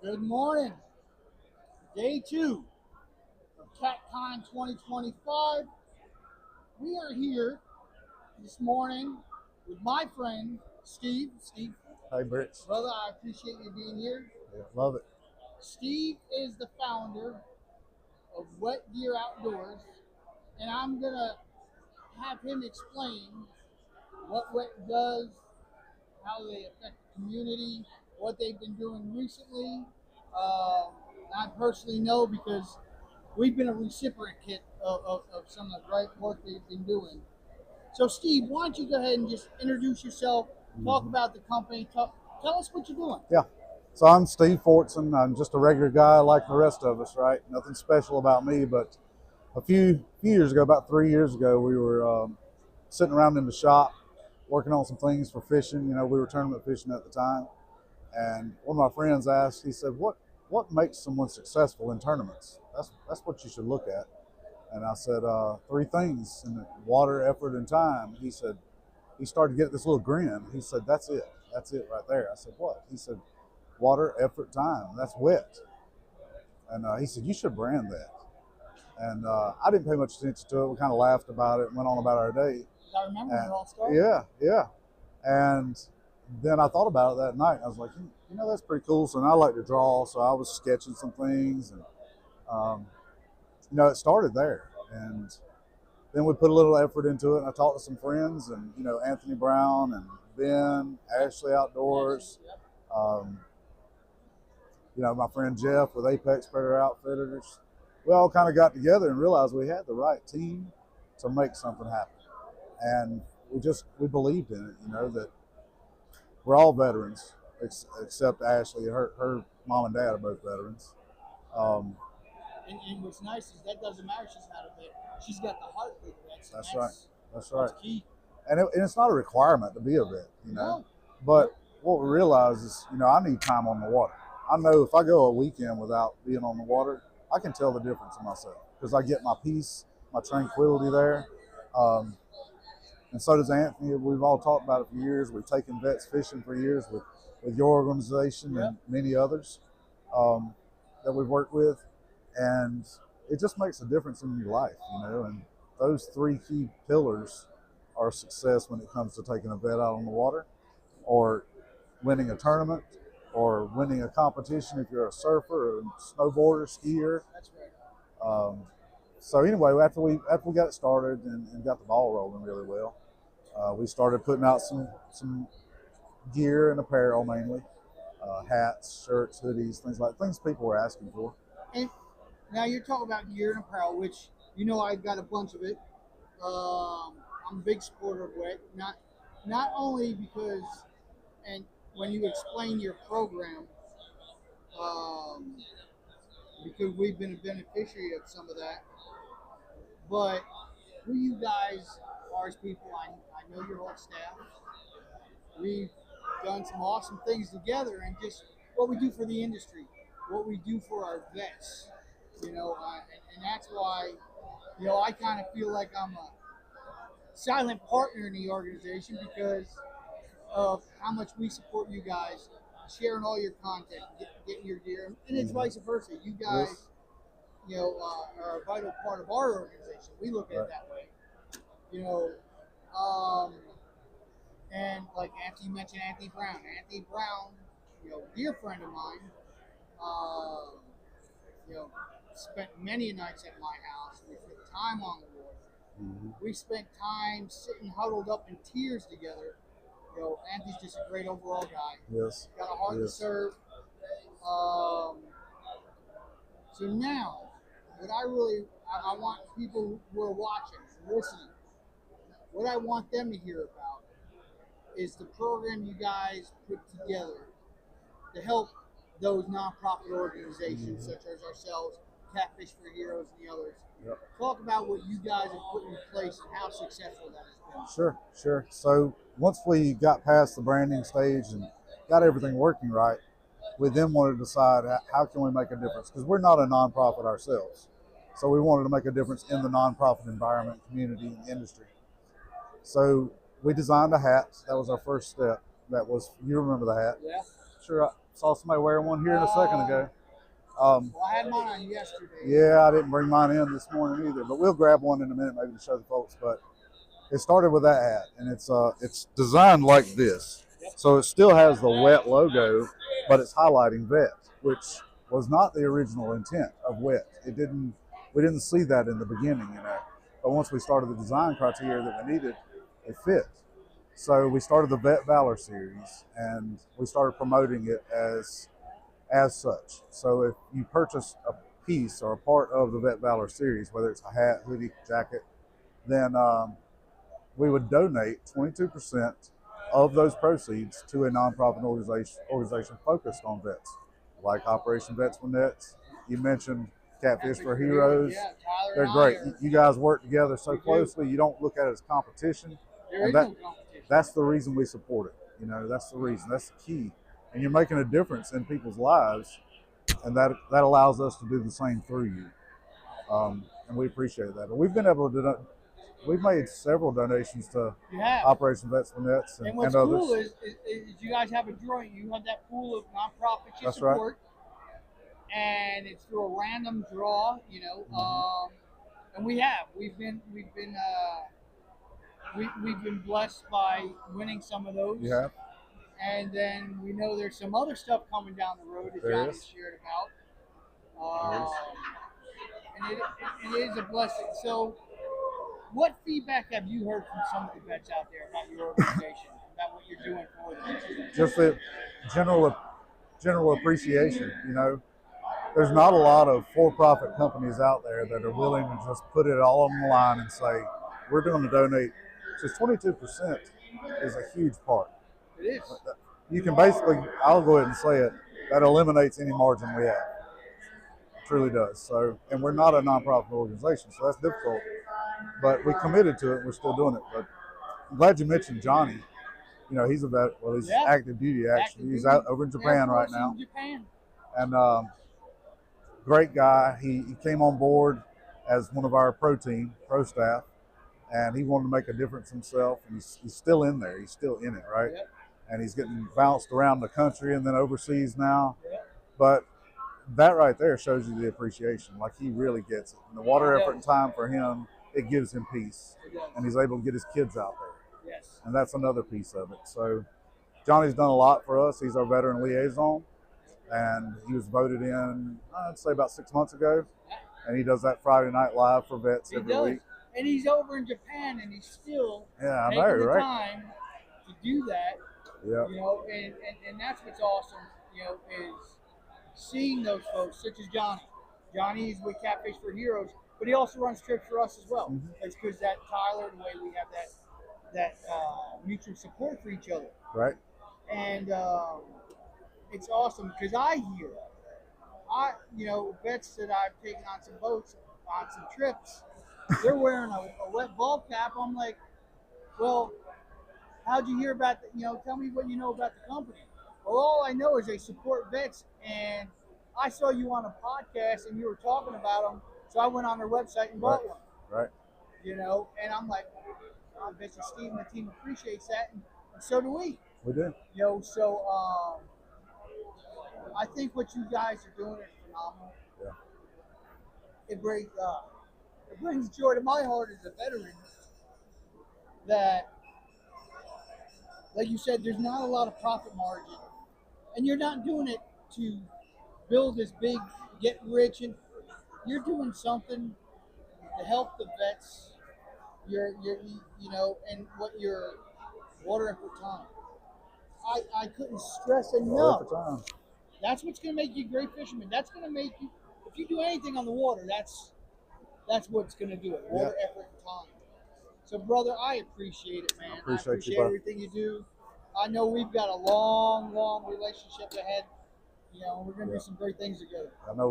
Good morning. Day two of CatCon 2025. We are here this morning with my friend Steve. Steve, Hey, Brits. brother, I appreciate you being here. Yeah, love it. Steve is the founder of Wet Gear Outdoors, and I'm going to have him explain what Wet does, how they affect the community, what they've been doing recently. Uh, I personally know because we've been a recipient of some of the great work they've been doing. So, Steve, why don't you go ahead and just introduce yourself, talk hmm about the company, tell us what you're doing. Yeah. So I'm Steve Fortson. I'm just a regular guy like the rest of us, right? Nothing special about me, but a few years ago, about 3 years ago, we were sitting around in the shop working on some things for fishing. You know, we were tournament fishing at the time, and one of my friends asked. He said, "What makes someone successful in tournaments? That's what you should look at." And I said, three things: and water, effort, and time. He started to get this little grin. He said, "That's it. That's it right there." I said, "What?" He said, "Water, effort, time. That's wet." And he said, "You should brand that." And I didn't pay much attention to it. We kind of laughed about it and went on about our day. I remember when And it all started. yeah, yeah. And then I thought about it that night. I was like, that's pretty cool. So, and I like to draw, so I was sketching some things, and um, it started there. And then we put a little effort into it, and I talked to some friends, and Anthony Brown and Ben, Ashley Outdoors, um, my friend Jeff with Apex Predator Outfitters. We all kind of got together and realized we had the right team to make something happen, and we believed in it. That we're all veterans except Ashley. Her mom and dad are both veterans. Um, And what's nice is that doesn't matter. She's not a vet. She's got the heart of vets, and that's right. That's right. that's key. And it's not a requirement to be a vet. No, But what we realize is, I need time on the water. I know if I go a weekend without being on the water, I can tell the difference in myself because I get my peace, my tranquility there. Um, and so does Anthony. We've all talked about it for years. We've taken vets fishing for years with your organization yep. and many others um, that we've worked with. And it just makes a difference in your life. And those three key pillars are success when it comes to taking a vet out on the water, or winning a tournament, or winning a competition if you're a surfer, or a snowboarder, skier. That's right. Um, so anyway, after we got it started and got the ball rolling really well, we started putting out some gear and apparel mainly, hats, shirts, hoodies, things people were asking for. And now you're talking about gear and apparel, which I've got a bunch of it. Um, I'm a big supporter of WET, not only because, and when you explain your program, um, because we've been a beneficiary of some of that, but who you guys are as people, I know your whole staff. We've done some awesome things together, and just what we do for the industry, what we do for our vets, and that's why, I kind of feel like I'm a silent partner in the organization because of how much we support you guys, sharing all your content, getting your gear, and it's Mm-hmm. vice versa. You guys, Yes. are a vital part of our organization. We look at Right. it that way. You know, um, and like Anthony mentioned, Anthony Brown. Anthony Brown, dear friend of mine. Uh, you know, spent many nights at my house. We spent time on the water. Mm-hmm. We spent time sitting huddled up in tears together. Andy's just a great overall guy. Yes. Got a heart to Yes. serve. Um, so now, I want people who are watching, listening, what I want them to hear about is the program you guys put together to help those nonprofit organizations Mm-hmm. such as ourselves, Catfish for Heroes, and the others. Yep. Talk about what you guys have put in place and how successful that has been. Sure. Sure. So once we got past the branding stage and got everything working right, we then wanted to decide how can we make a difference, because we're not a nonprofit ourselves. So we wanted to make a difference in the nonprofit environment, community, and industry. So we designed a hat. That was our first step. That was, you remember the hat? Yeah. Sure. Saw somebody wearing one here a second ago. Well, I had mine on yesterday. Yeah, I didn't bring mine in this morning either, but we'll grab one in a minute maybe to show the folks. But it started with that hat, and it's designed like this. So it still has the wet logo, but it's highlighting vet, which was not the original intent of wet. We didn't see that in the beginning, But once we started the design criteria that we needed, it fit. So we started the Vet Valor series, and we started promoting it as such. So if you purchase a piece or a part of the Vet Valor series, whether it's a hat, hoodie, jacket, then we would donate 22% of those proceeds to a nonprofit organization focused on vets, like Operation Vets with Nets. You mentioned Catfish for Heroes. Yeah, Tyler They're and great. I are, You guys work together so We do. closely. You don't look at it as competition. there And is no competition. that's the reason we support it. That's the reason. That's the key. And you're making a difference in people's lives, and that allows us to do the same through you. And we appreciate that. But we've been able to we've made several donations to You have. Operation Vets for Nets And what's others. cool is you guys have a drawing. You have that pool of nonprofits you That's right. support, and it's through a random draw. And we've been blessed by winning some of those. You have? And then we know there's some other stuff coming down the road that There Johnny is. shared about. And it is a blessing. So, what feedback have you heard from some of the vets out there about your organization, about what you're doing for them? Just the general appreciation. There's not a lot of for-profit companies out there that are willing to just put it all on the line and say, we're going to donate. Because 22% is a huge part. It is. You can basically, I'll go ahead and say it, that eliminates any margin we have. It truly does. So, and we're not a nonprofit organization, so that's difficult. But we committed to it, and we're still doing it. But I'm glad you mentioned Johnny. He's a vet. Well, he's active duty, actually. He's out over in Japan right now. And great guy. He came on board as one of our pro staff, and he wanted to make a difference himself. And he's still in there. He's still in it, right? Yep. And he's getting bounced around the country and then overseas now. Yep. But that right there shows you the appreciation. Like, he really gets it. And the water effort and time for him, it gives him peace. And he's able to get his kids out there. Yes. And that's another piece of it. So Johnny's done a lot for us. He's our veteran liaison. And he was voted in, I'd say about 6 months ago. And he does that Friday Night Live for vets every week. And he's over in Japan, and he's still taking the time to do that. Yeah. And that's what's awesome, is seeing those folks such as Johnny. Johnny's with Catfish for Heroes, but he also runs trips for us as well. Mm-hmm. It's because that Tyler, the way we have that mutual support for each other. Right. And it's awesome because I hear, vets that I've taken on some boats, on some trips, they're wearing a wet ball cap. I'm like, well, how'd you hear about tell me what you know about the company. Well, all I know is they support vets, and I saw you on a podcast and you were talking about them, so I went on their website and bought one. Right. And I'm like, I bet you Steve and the team appreciates that, and so do we. We do. So I think what you guys are doing is phenomenal. Yeah. It brings joy to my heart as a veteran that, like you said, there's not a lot of profit margin, and you're not doing it to build this big, get rich, and you're doing something to help the vets. And what your water effort time. I couldn't stress enough. That's what's going to make you a great fisherman. That's going to make you, if you do anything on the water, that's what's going to do it. Water effort and time. So, brother, I appreciate it, man. I appreciate everything you do. I know we've got a long, long relationship ahead. We're going to do some great things together. I know